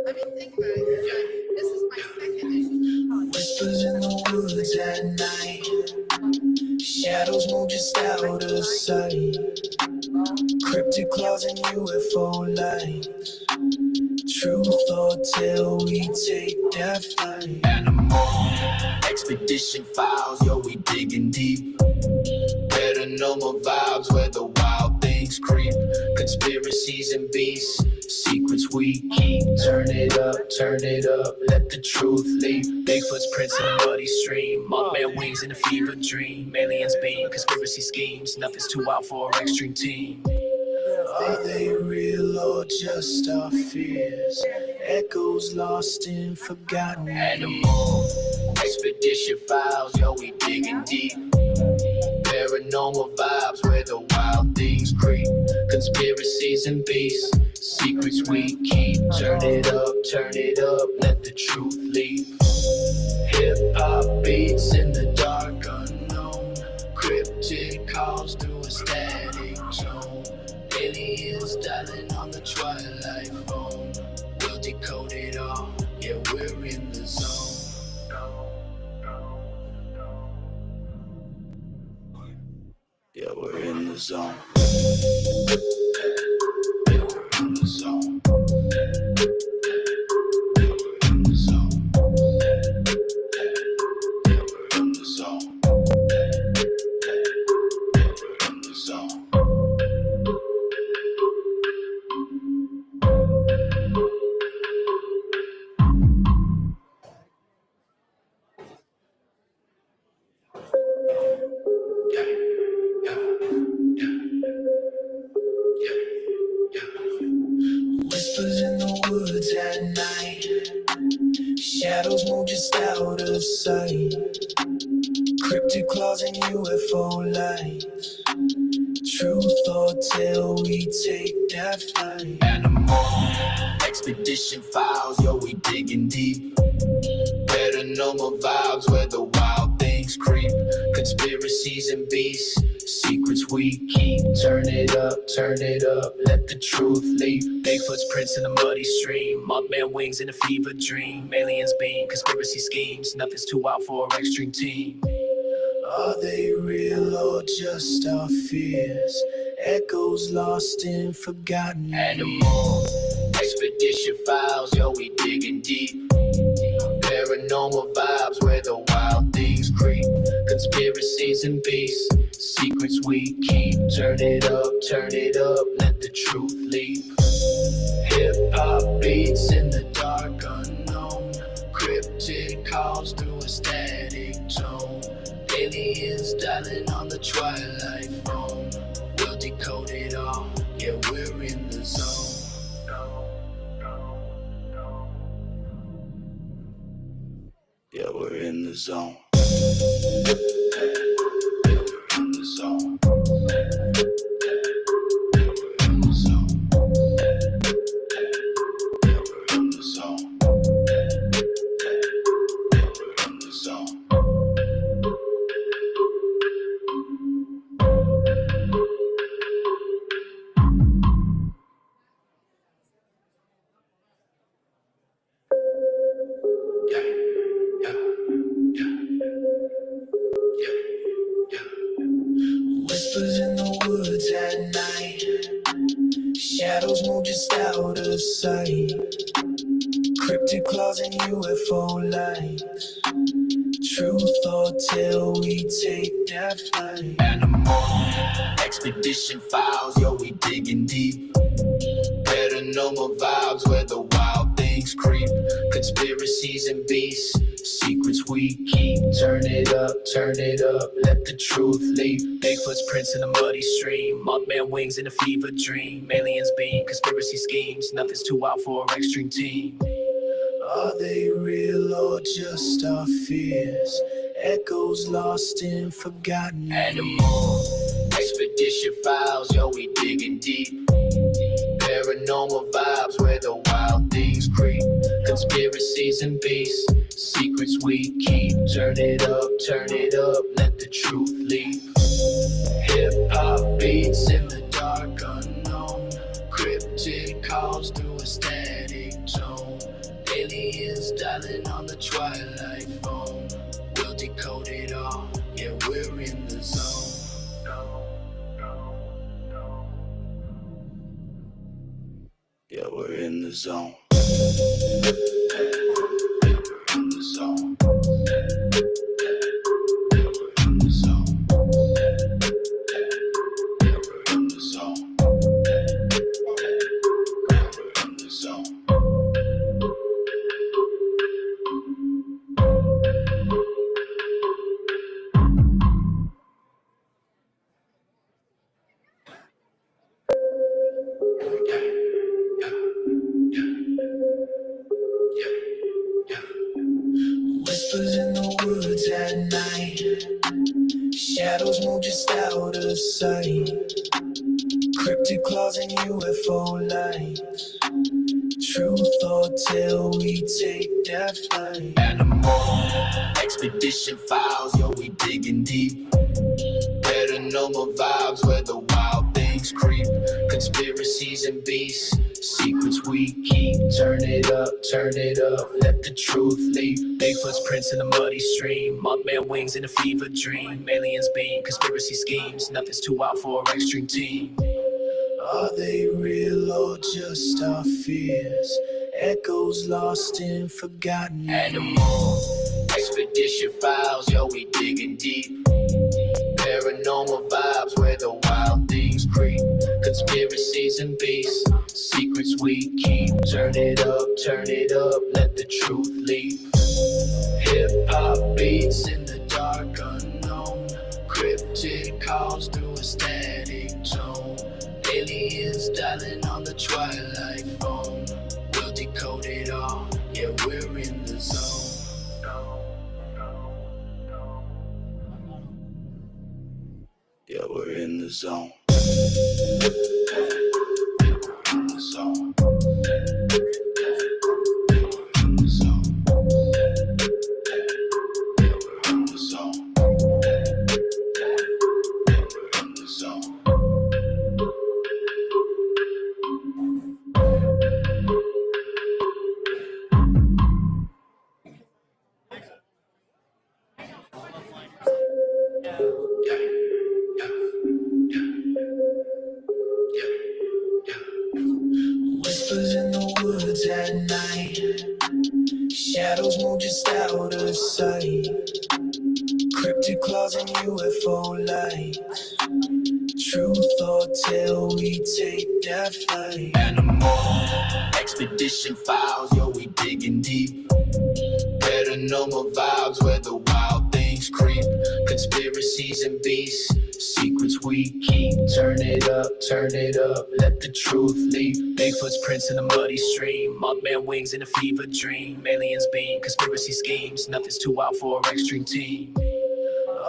I mean, think about it. This is my second. Whispers in the woods at night. Shadows move just out of sight. Cryptic claws and UFO lights. Truth or tale, we take that flight. Animal expedition files, yo, we digging deep. Paranormal vibes where the wild things creep. Conspiracies and beasts, secrets we keep. Turn it up, let the truth leap. Bigfoot's prints in a muddy stream. Mothman wings in a fever dream. Aliens beam, conspiracy schemes. Nothing's too wild for our extreme team. Are they real or just our fears? Echoes lost in forgotten animal expedition files, yo, we digging deep. Paranormal vibes where the wild things creep. Conspiracies and beasts, secrets we keep. Turn it up, let the truth leap. Hip-hop beats in the dark unknown. Cryptic calls through a static tone. Aliens dialing on the twilight phone. We'll decode it all, yeah, we're in the zone. Yeah, we're in the zone. Yeah, we're in the zone. Yeah, we're in the zone. Yeah, we're in the zone. Yeah, we're in the zone. Whispers in the woods at night. Shadows move just out of sight. Cryptic claws and UFO lights. Truth or tale, we take that flight. Animal expedition files, yo, we digging deep. Paranormal vibes where the wild things creep. Conspiracies and beasts, secrets we keep. Turn it up, let the truth leap. Bigfoot's prints in the muddy stream. Mothman wings in a fever dream. Aliens beam, conspiracy schemes. Nothing's too wild for our extreme team. Are they real or just our fears? Echoes lost in forgotten animal expedition files, yo, we digging deep. Paranormal vibes where the wild things creep. Conspiracies and beasts, secrets we keep. Turn it up, let the truth leap. Hip-hop beats in the dark unknown. Cryptic calls through a static tone. Aliens dialing on the twilight phone. We'll decode it all, yeah, we're in the zone. Yeah, we're in the zone. Yeah, we're in the zone. Yeah, we're in the zone. Yeah, we're in the zone. Yeah, we're in the zone. Whispers in the woods at night. Shadows move just out of sight. Cryptic claws and UFO lights. Truth or tale, we take that flight. Animal expedition files, yo, we digging deep. Paranormal vibes where the wild things creep. Conspiracies and beasts, secrets we keep. Turn it up, let the truth leap. Bigfoot's prints in a muddy stream. Mothman wings in a fever dream. Aliens beam, conspiracy schemes. Nothing's too wild for our extreme team. Are they real or just our fears? Echoes lost in forgotten animal expedition files, yo, we digging deep. Paranormal vibes where the wild things creep. Conspiracies and beasts, secrets we keep. Turn it up, let the truth leap. Hip-hop beats in the dark unknown. Cryptic calls through a static tone. dialing on the twilight phone. We'll decode it all. Yeah, we're in the zone. Yeah, we're in the zone. Yeah, we're in the zone. Yeah, we're in the zone. Yeah, we're in the zone. Yeah, we're in the zone. Whispers in the woods at night. Shadows move just out of sight. Cryptic claws and UFO lights. Truth or tale, we take that flight. Animal expedition files, yo, we digging deep. Paranormal vibes where the wild things creep. Conspiracies and beasts, secrets we keep. Turn it up, let the truth leap. Bigfoot's prints in the muddy stream. Mothman wings in a fever dream. Aliens beam, conspiracy schemes. Nothing's too wild for our extreme team. Are they real or just our fears? Echoes lost in forgotten animal expedition files, yo, we digging deep. Paranormal vibes where the wild things creep. Conspiracies and beasts, secrets we keep. Turn it up, let the truth leap. Hip-hop beats in the dark unknown. Cryptic calls through a static tone. Aliens dialing on the twilight phone. We'll decode it all, yeah, we're in the zone. Yeah, we're in the zone. Yeah, we're in the zone. Yeah, we're in the zone. Yeah, we're in the zone. Yeah, we're in the zone. Whispers in the woods at night. Shadows move just out of sight. Cryptic claws and UFO lights. Truth or tale, we take that flight. Animal expedition files, yo, we digging deep. Paranormal vibes where the wild things creep. Conspiracies and beasts, secrets we keep. Turn it up, let the truth leap. Bigfoot's prints in the muddy stream. Mothman wings in a fever dream. Aliens beam, conspiracy schemes. Nothing's too wild for our extreme team.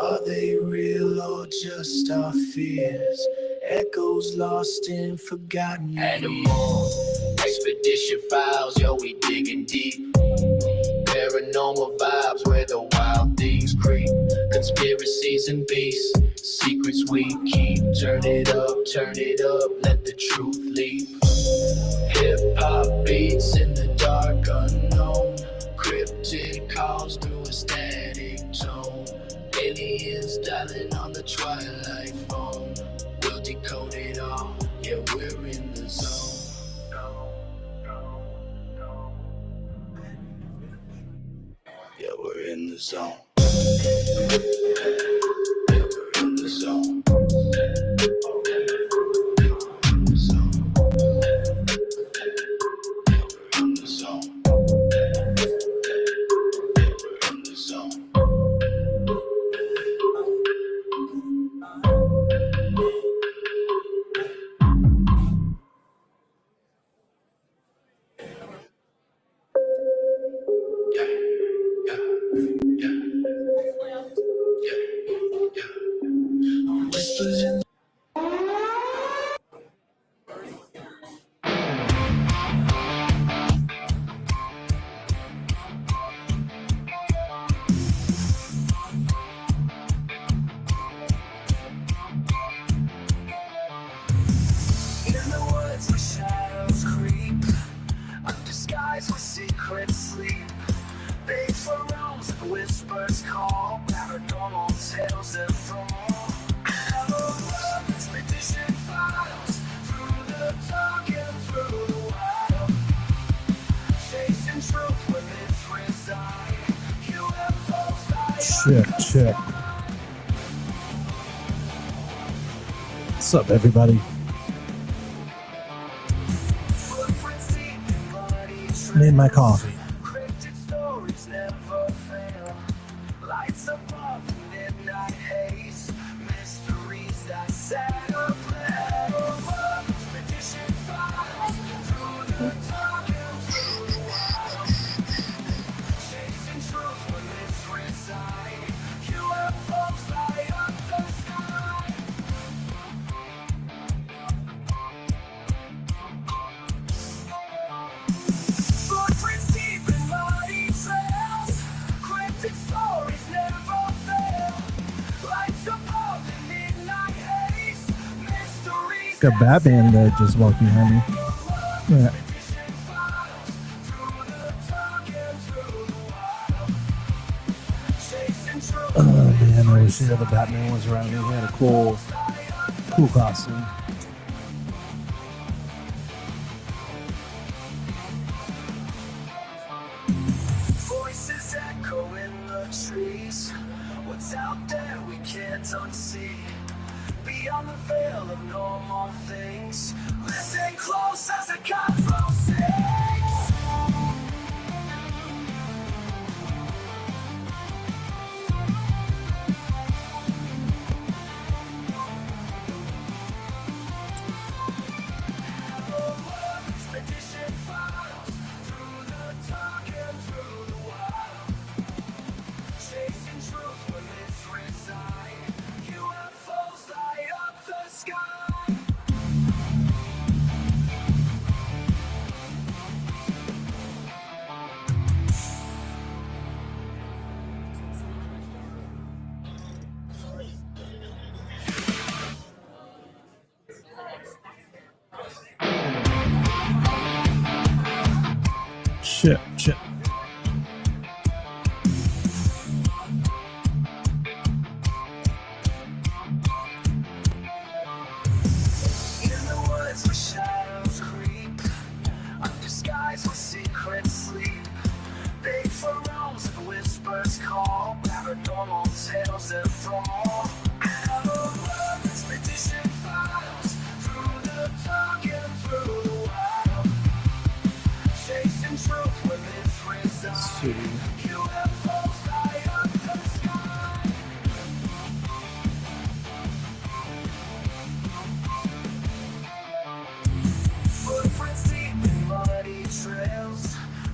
Are they real or just our fears? Echoes lost in forgotten animal expedition files, yo, we digging deep. Paranormal vibes where the wild things creep. Conspiracies and beasts, secrets we keep. Turn it up, let the truth leap. Hip-hop beats in the dark unknown. Cryptic calls through a static tone. Aliens dialing on the twilight phone. We'll decode it all, yeah, we're in the zone. Yeah, we're in the zone. Yeah, we're in the zone. Yeah, we're in the zone. Yeah, we're in the zone. Yeah, we're in the zone. Whispers in the woods where shadows creep, under skies where secrets sleep. Big phones, whispers call, paranormal tales that fall. Expedition files, through the dark and through the wild. Chasing truth where myths reside. UFOs fly Check. What's up, everybody? Need my coffee. Cryptic stories never fail. Lights above the midnight haze. Mysteries that set ablaze. Expedition files through the dark and through the wild. Chasing truth where myths reside. UFOs fly up the sky. Footprints deep in muddy trails. Cryptic stories never fail. Lights above the midnight haze. Mysteries Got Batman that just walked behind me. Yeah. Oh man, I wish the other Batman was around here. He had a cool costume. Voices echo in the trees. What's out there we can't unsee. Beyond the veil of normal things. Listen close as the cosmos sings. Expedition files through the dark and through the wild. Chasing truth where myths reside. UFOs light up the sky. Shit. In the woods where shadows creep, under skies where secrets sleep. Big phones and whispers call, paranormal tales that fall. Expedition files through the dark and through the wild. Chasing truth where myths reside. UFOs fly up the sky. Footprints deep in muddy trails.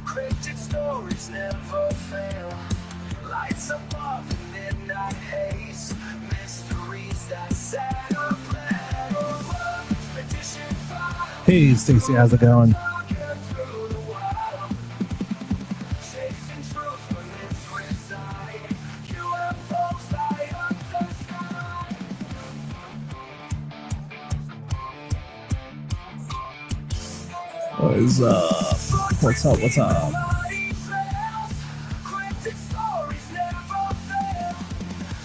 Cryptic stories never fail. Lights above the midnight haze. Mysteries that set ablaze. Expedition files. Hey, Stacy, how's it going? Dark and through the wild. Chasing truth where myths reside. UFOs fly up the sky. What is up? What's up? Muddy trails, cryptic stories never fail.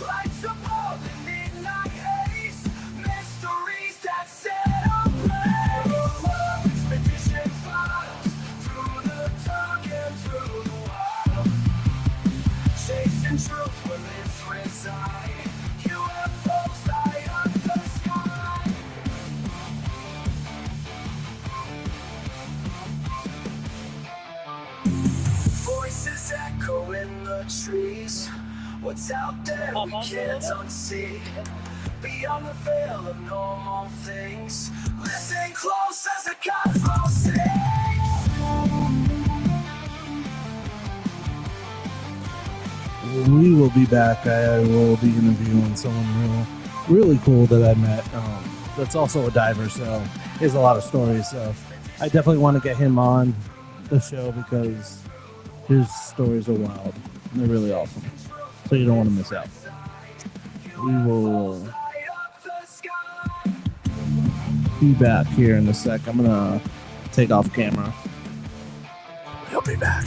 Lights above the midnight haze, mysteries that set ablaze. Expedition files through the dark and through the wild. Chasing truth where myths reside. UFOs light up the sky. Voices echo in the trees. What's out there we can't unsee. Beyond the veil of normal things. Listen close as the cosmos sings. We will be back. I will be interviewing someone really cool that I met. That's also a diver, so he has a lot of stories. So I definitely want to get him on the show because his stories are wild. They're really awesome. So you don't want to miss out. We will be back here in a sec. I'm gonna take off camera. We'll be back.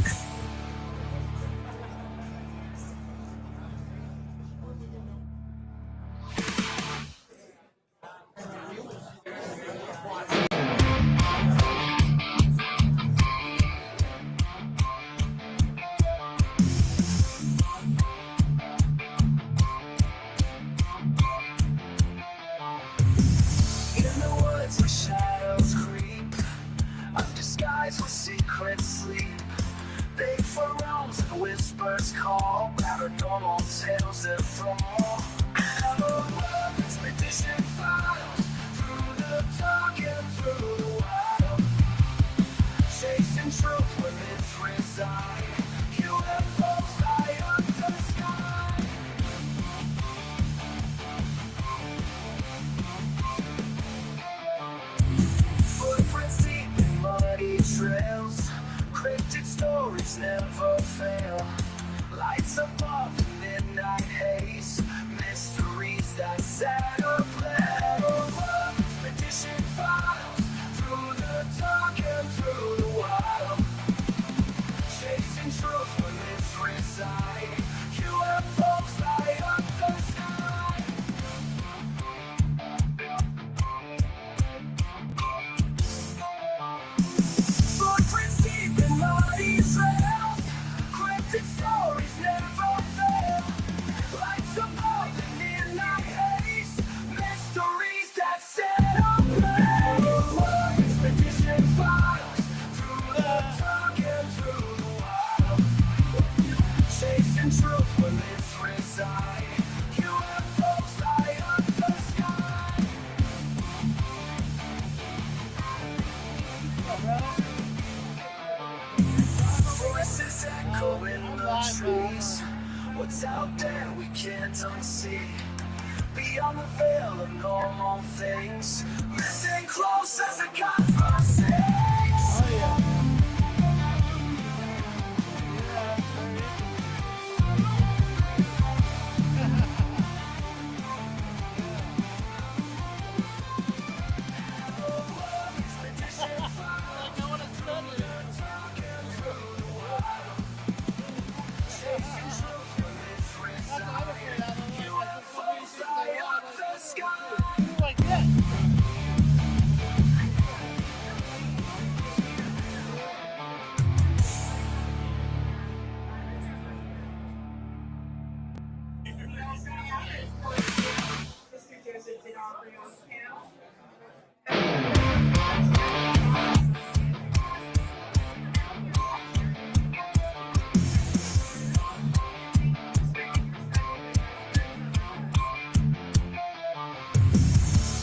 Big phones and whispers call, paranormal tales that fall. Expedition files, through the dark and through the wild. Chasing truth where myths reside. UFOs light up the sky. Footprints deep in muddy trails. Cryptic stories never fail. Lights above the midnight haze. Mysteries that set a plan. Expedition files, through the dark and through the wild. Chasing truth where myths reside. UFOs light up the sky. Footprints deep in muddy trails. Cryptic stories never fail. Lights above the midnight haze. Mysteries that set a plan. Expedition files, through the dark and through the wild. Chasing truth where myths reside. UFOs light up the sky. Voices echo in the trees. What's out there we can't unsee. Beyond the veil of normal things. Listen close as the conversates. Expedition files, chasing truth where myths reside. UFOs light up the sky.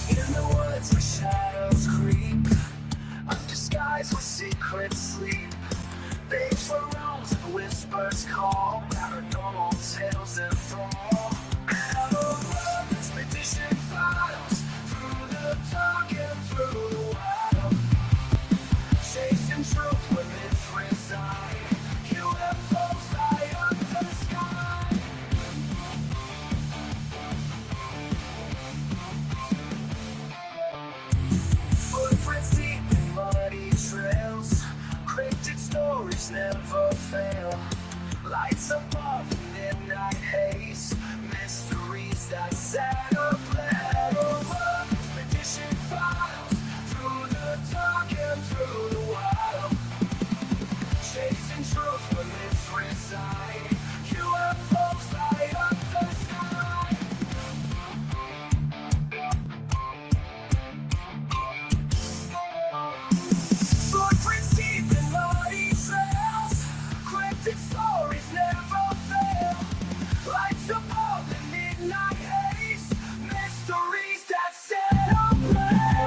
In the woods where shadows creep, under skies where secrets sleep. Big phones and whispers call, paranormal tales that fall. Expedition files, through the dark and through the wild. Chasing truth where myths reside. UFOs light up the sky. Footprints deep in muddy trails. Cryptic stories never fail. Lights above the midnight haze. Mysteries that set a plan. Expedition files, through the dark and through the wild. Chasing truth where myths reside. UFOs light up the sky. Footprints deep in muddy trails. Cryptic stories never fail. Lights above the midnight haze. Mysteries that set a plan.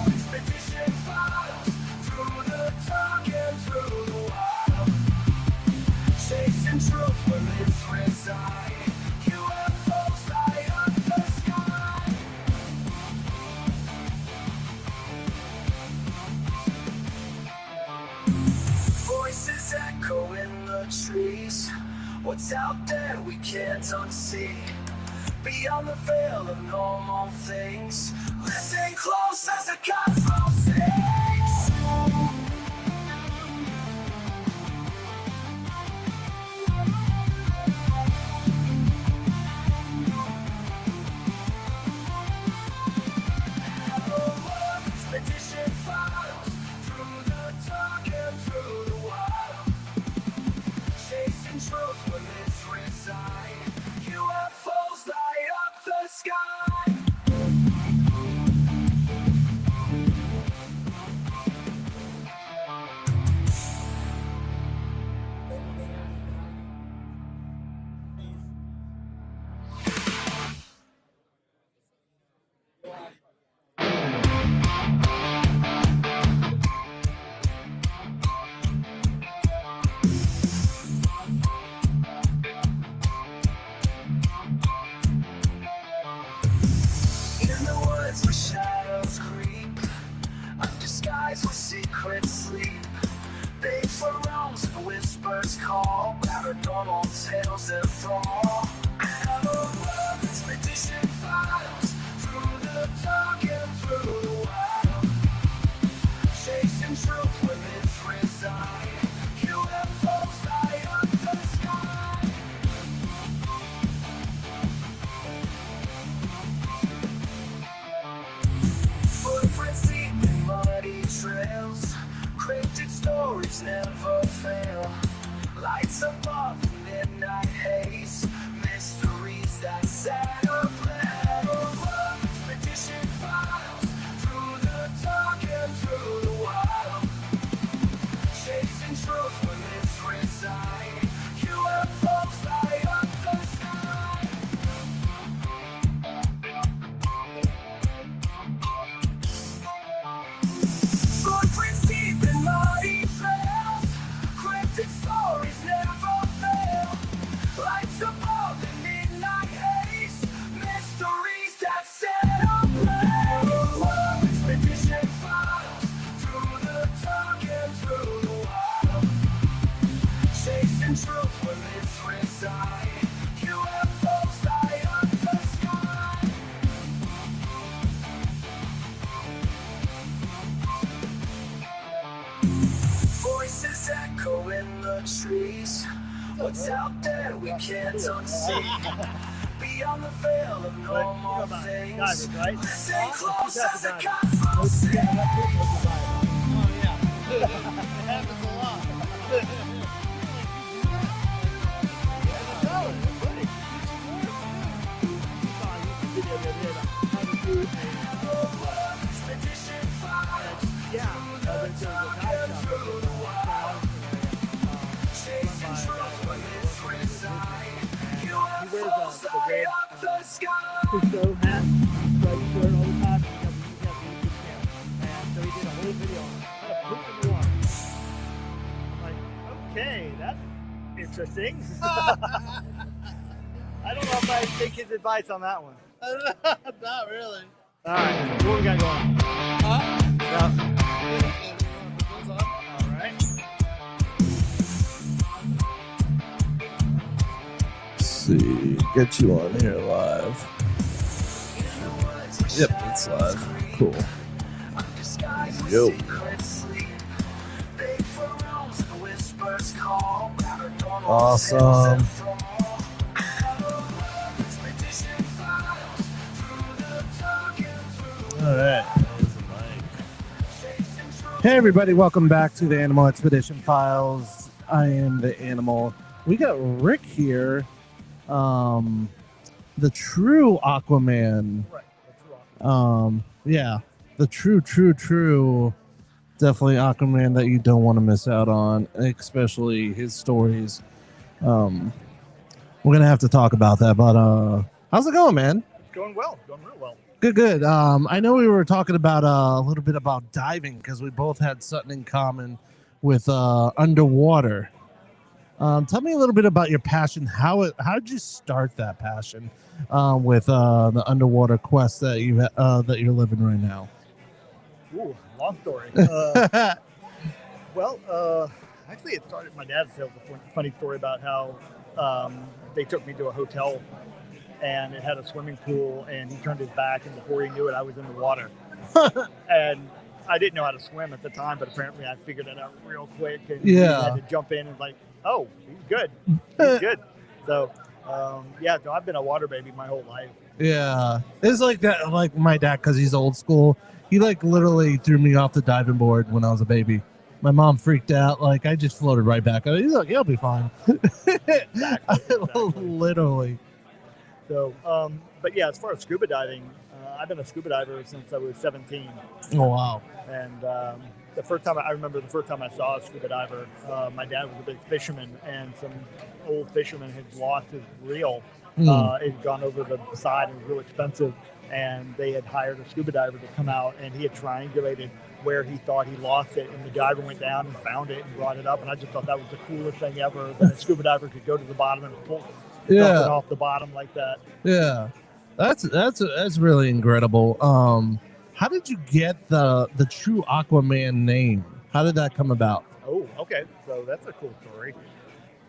Expedition files, through the dark and through the wild. Chasing truth where myths reside. UFOs light up the sky. Voices echo in the trees. What's out there we can't unsee. Beyond the veil of normal things. Listen close as the conversates. Expedition files, through the dark and through the wild. Chasing truth where myths reside. UFOs light up the sky. paranormal tales and more. Paranormal expedition files through the dark and through the wild. Chasing truth where myths reside. UFOs high up the sky. Footprints deep in muddy trails. Cryptic stories never fail. Lights above the midnight haze. Mysteries that set ablaze. Expedition files through the dark and through the wild. Chasing truth where myths reside. UFOs light up the sky. Footprints deep in muddy trails. Cryptic stories never fail. Lights above the midnight haze. Mysteries that set ablaze. Expedition files through the dark and through the wild. Chasing truth where myths reside. UFOs light up the sky. Voices echo in the trees. What's out there we can't unsee. Beyond the veil of normal things. Listen close as the cosmos sings. Expedition files through the dark and through the wild. Chasing truth where myths reside. UFOs light up the sky. So hat, so I used to wear it all the time. He has a YouTube channel. And so he did a whole video on how to poop in the water. I'm like, okay, that's interesting. I don't know if I take his advice on that one. Not really. All right, what we got going? Yeah. All right. Let's see. Get you on here live. Yep, it's live. Cool. Yo. Awesome. All right. Hey, everybody. Welcome back to the Animal Expedition Files. I am the Animal. We got Rick here. The true Aquaman. Right. That's wrong. Yeah. The true definitely Aquaman that you don't want to miss out on, especially his stories. We're gonna have to talk about that, but how's it going, man? Going well. Going real well. Good. I know we were talking about a little bit about diving because we both had something in common with underwater. Tell me a little bit about your passion. How did you start that passion with the underwater quest that you're living right now? Ooh, long story. Actually, it started. My dad tells a funny story about how they took me to a hotel and it had a swimming pool, and he turned his back, and before he knew it, I was in the water. And I didn't know how to swim at the time, but apparently I figured it out real quick. And he had to jump in and like, oh, he's good. He's good. So, so I've been a water baby my whole life. Yeah, it's like that. Like my dad, because he's old school. He like literally threw me off the diving board when I was a baby. My mom freaked out. Like I just floated right back. He's like, "You'll be fine." Exactly. Literally. So, but yeah, as far as scuba diving, I've been a scuba diver since I was 17. Oh wow! And the first time I saw a scuba diver, my dad was a big fisherman, and some old fisherman had lost his reel. It had gone over the side and was real expensive, and they had hired a scuba diver to come out, and he had triangulated where he thought he lost it, and the diver went down and found it and brought it up, and I just thought that was the coolest thing ever, that a scuba diver could go to the bottom and pull something off the bottom like that. Yeah, that's really incredible. How did you get the true Aquaman name? How did that come about? Oh, okay. So that's a cool story.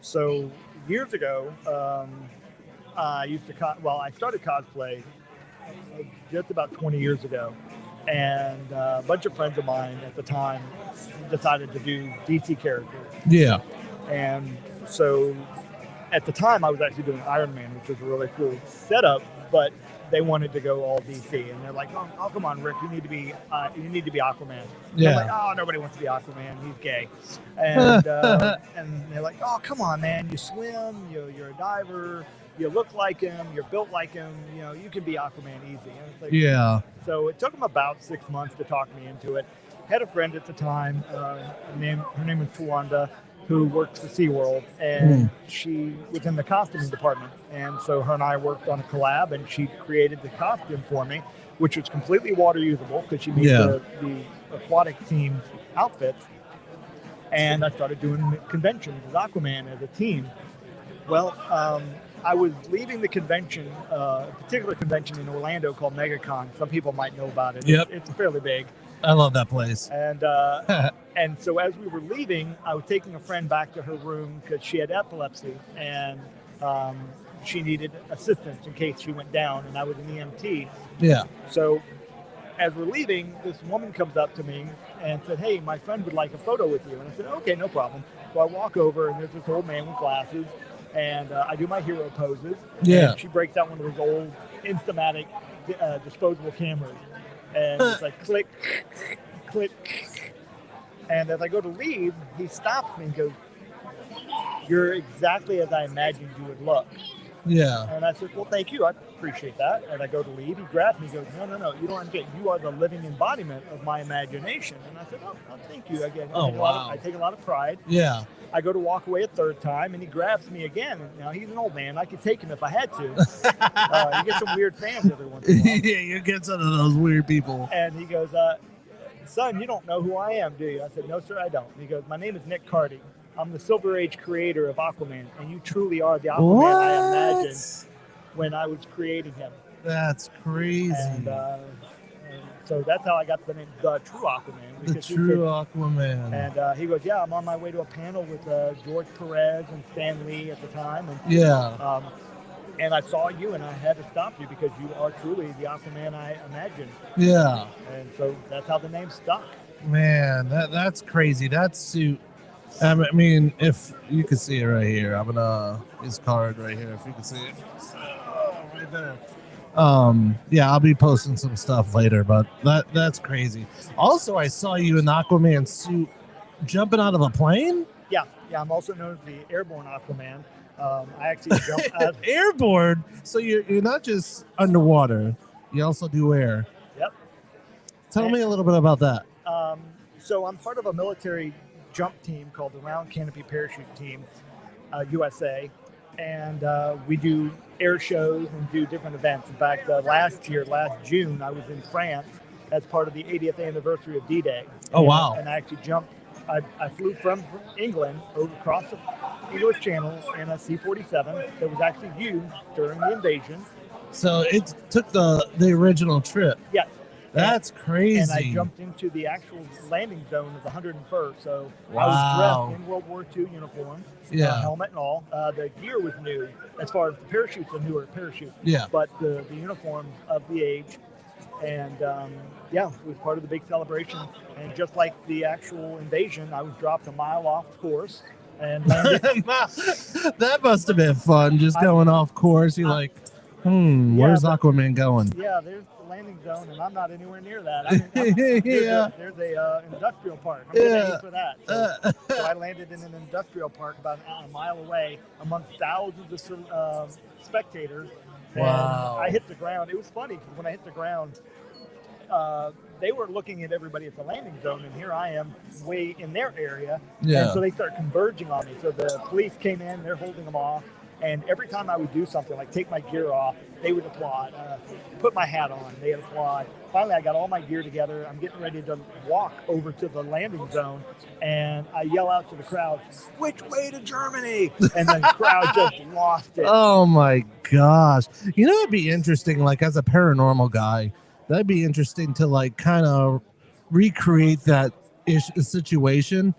So years ago, I used to I started cosplay just about 20 years ago, and a bunch of friends of mine at the time decided to do DC characters. Yeah. And so at the time I was actually doing Iron Man, which was a really cool setup, but they wanted to go all DC, and they're like, "Oh, come on, Rick, you need to be Aquaman." And Yeah. I'm like, "Oh, nobody wants to be Aquaman. He's gay." And and they're like, "Oh, come on, man. You swim. You're a diver. You look like him. You're built like him. You can be Aquaman easy." And it's like, Yeah. So it took them about 6 months to talk me into it. Had a friend at the time. Her name was Tawanda, who worked for SeaWorld, and she was in the costuming department. And so her and I worked on a collab, and she created the costume for me, which was completely water usable because she made the aquatic team's outfits. And I started doing conventions with Aquaman as a team. Well, I was leaving the convention, a particular convention in Orlando called MegaCon. Some people might know about it. Yep. It's fairly big. I love that place. And and so as we were leaving, I was taking a friend back to her room because she had epilepsy, and she needed assistance in case she went down, and I was an EMT. Yeah. So as we're leaving, this woman comes up to me and said, "Hey, my friend would like a photo with you." And I said, "Okay, no problem." So I walk over, and there's this old man with glasses, and I do my hero poses. Yeah. And she breaks out one of those old Instamatic disposable cameras. And it's like click, click. And as I go to leave, he stops me and goes, "You're exactly as I imagined you would look." Yeah. And I said, "Well, thank you. I appreciate that." And I go to leave. He grabs me. He goes, No. You don't understand. You are the living embodiment of my imagination." And I said, "Oh, thank you." Again, I take a lot of pride. Yeah. I go to walk away a third time, and he grabs me again. And now he's an old man. I could take him if I had to. You get some weird fans every once in a while. Yeah, you get some of those weird people. And he goes, "Son, you don't know who I am, do you?" I said, "No, sir, I don't." He goes, "My name is Nick Cardy. I'm the Silver Age creator of Aquaman, and you truly are the Aquaman I imagined when I was creating him." That's crazy. And so that's how I got the name, The True Aquaman. The True Aquaman. And he goes, "Yeah, I'm on my way to a panel with George Perez and Stan Lee at the time. And, Yeah. and I saw you, and I had to stop you because you are truly the Aquaman I imagined." Yeah. And so that's how the name stuck. Man, that's crazy. That suit. I mean, if you can see it right here, I'm gonna his card right here. If you can see it, right there. Yeah, I'll be posting some stuff later, but that's crazy. Also, I saw you in the Aquaman suit jumping out of a plane. Yeah. I'm also known as the Airborne Aquaman. I actually jumped out. Airborne. So you're not just underwater; you also do air. Yep. Tell me a little bit about that. So I'm part of a military jump team called the Round Canopy Parachute Team, USA, and we do air shows and do different events. In fact, last June, I was in France as part of the 80th anniversary of D-Day. Oh, wow. And I actually jumped. I flew from England across the English Channel in a C-47 that was actually used during the invasion. So it took the original trip. Yes. That's crazy. And I jumped into the actual landing zone of the 101st. So Wow. I was dressed in World War II uniform, Yeah. helmet and all. The gear was new. As far as the parachute's a newer parachute. Yeah. But the uniform of the age. And it was part of the big celebration. And just like the actual invasion, I was dropped a mile off course and landed. That must have been fun, just going off course. You're like, where's Aquaman going? Yeah, there's the landing zone, and I'm not anywhere near that. There's a industrial park. I'm going to aim for that. So I landed in an industrial park about a mile away amongst thousands of spectators. And Wow. I hit the ground. It was funny because when I hit the ground, they were looking at everybody at the landing zone, and here I am way in their area. Yeah. And so they start converging on me. So the police came in, they're holding them off. And every time I would do something, like take my gear off, they would applaud. Put my hat on, they'd applaud. Finally, I got all my gear together. I'm getting ready to walk over to the landing zone, and I yell out to the crowd, "Which way to Germany?" And the crowd just lost it. Oh my gosh. You know, it'd be interesting, like as a paranormal guy, that'd be interesting to like kind of recreate that situation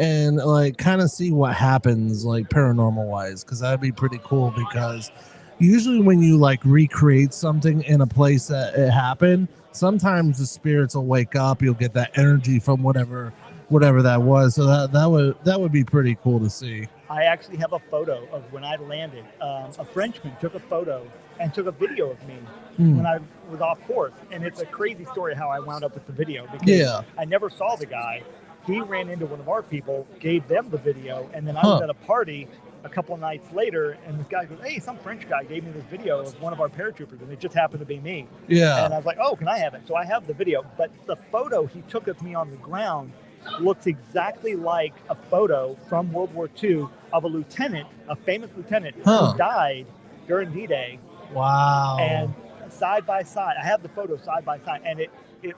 and like kind of see what happens like paranormal wise, because that'd be pretty cool. Because usually when you like recreate something in a place that it happened, sometimes the spirits will wake up. You'll get that energy from whatever that was. So that would be pretty cool to see. I actually have a photo of when I landed. A Frenchman took a photo and took a video of me when I was off course. And it's a crazy story how I wound up with the video, because I never saw the guy. He ran into one of our people, gave them the video, and then I was at a party a couple of nights later, and this guy goes, "Hey, some French guy gave me this video of one of our paratroopers," and it just happened to be me. Yeah. And I was like, "Oh, can I have it?" So I have the video, but the photo he took of me on the ground looks exactly like a photo from World War II of a lieutenant, a famous lieutenant who died during D-Day. Wow. And side by side, I have the photo side by side, and it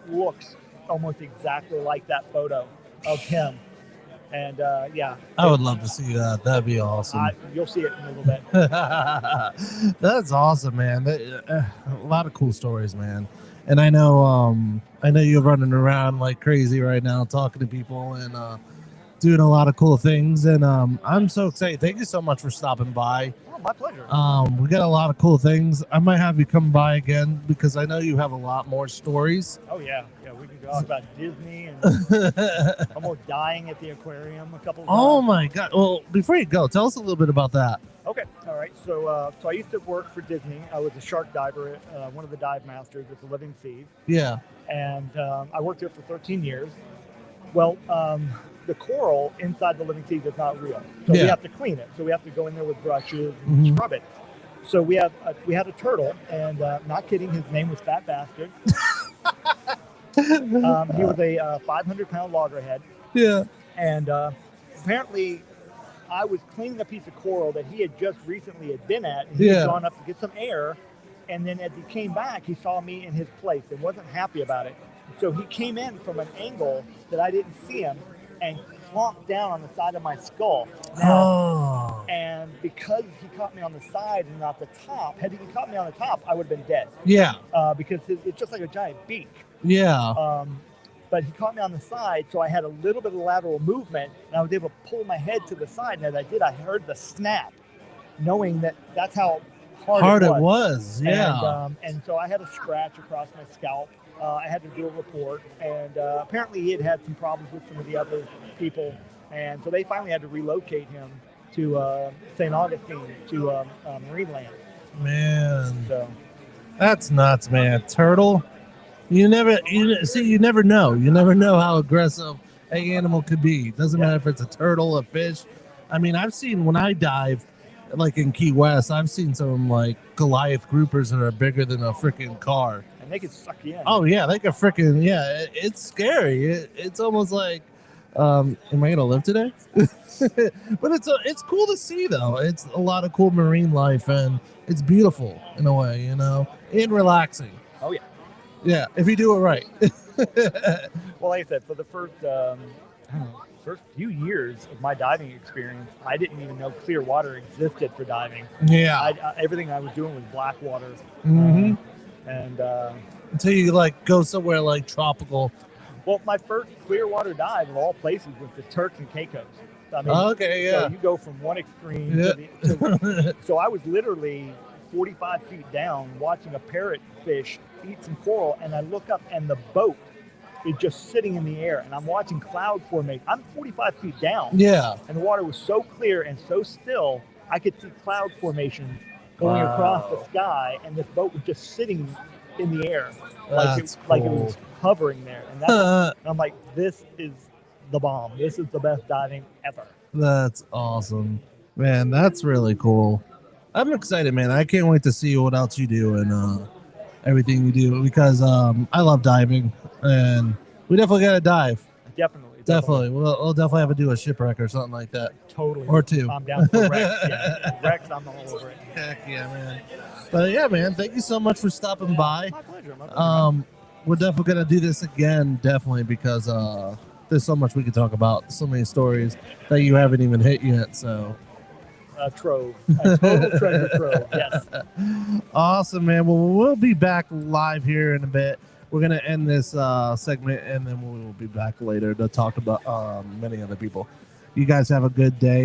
looks almost exactly like that photo of him. And yeah, I would love to see that. That'd be awesome. You'll see it in a little bit. That's awesome, man. A lot of cool stories, man. And I know you're running around like crazy right now, talking to people and doing a lot of cool things. And I'm so excited. Thank you so much for stopping by. Oh, my pleasure. We got a lot of cool things. I might have you come by again, because I know you have a lot more stories. Oh yeah, we can talk about Disney and almost dying at the aquarium a couple of times. Oh my God! Well, before you go, tell us a little bit about that. Okay, all right. So I used to work for Disney. I was a shark diver, one of the dive masters at the Living Seas. Yeah. And I worked there for 13 years. Well, the coral inside the Living Seas is not real, so we have to clean it. So we have to go in there with brushes and scrub it. So we had a turtle, and not kidding, his name was Fat Bastard. He was a 500-pound loggerhead. Yeah. And apparently, I was cleaning a piece of coral that he had just recently been at, and he had gone up to get some air. And then as he came back, he saw me in his place and wasn't happy about it. So he came in from an angle that I didn't see him and clomped down on the side of my skull. And because he caught me on the side and not the top, had he caught me on the top, I would have been dead. Yeah. Because it's just like a giant beak. Yeah. But he caught me on the side, so I had a little bit of lateral movement, and I was able to pull my head to the side. And as I did, I heard the snap, knowing that that's how hard it was. Yeah. And so I had a scratch across my scalp. I had to do a report, and apparently he had some problems with some of the other people, and so they finally had to relocate him to St. Augustine, to Marineland. Man, So that's nuts, man. Turtle. You never know. You never know how aggressive an animal could be. Doesn't matter if it's a turtle, a fish. I mean, I've seen when I dive, like in Key West, I've seen some like Goliath groupers that are bigger than a freaking car. and they could suck you in. Oh yeah, they can freaking it's scary. It's almost like, am I gonna live today? But it's cool to see though. It's a lot of cool marine life, and it's beautiful in a way, and relaxing. Oh yeah. Yeah, if you do it right. Well, like I said, for the first few years of my diving experience, I didn't even know clear water existed for diving. Yeah. Everything I was doing was black water. Mm-hmm. And Until you like go somewhere like tropical. well, my first clear water dive of all places was the Turks and Caicos. I mean, Okay, so yeah. you go from one extreme Yeah. so I was literally 45 feet down watching a parrotfish eat some coral, and I look up and the boat is just sitting in the air, and I'm watching cloud formation. I'm 45 feet down. Yeah. And the water was so clear and so still, I could see cloud formation going Wow. across the sky, and this boat was just sitting in the air, That's like it cool. was hovering there. And and I'm like, this is the bomb. This is the best diving ever. That's awesome. Man, that's really cool. I'm excited, man. I can't wait to see what else you do and everything you do, because I love diving, and we definitely got to dive. Definitely. We'll definitely have to do a shipwreck or something like that. Totally. Or two. I'm down for Rex. Yeah. Rex, I'm all over it. Heck yeah, man. But yeah, man, thank you so much for stopping by. My pleasure. My pleasure. We're definitely gonna do this again, definitely, because there's so much we could talk about, so many stories that you haven't even hit yet. So A trove. A total treasure trove. Yes. awesome, man. Well, we'll be back live here in a bit. We're gonna end this segment, and then we'll be back later to talk about many other people. You guys have a good day.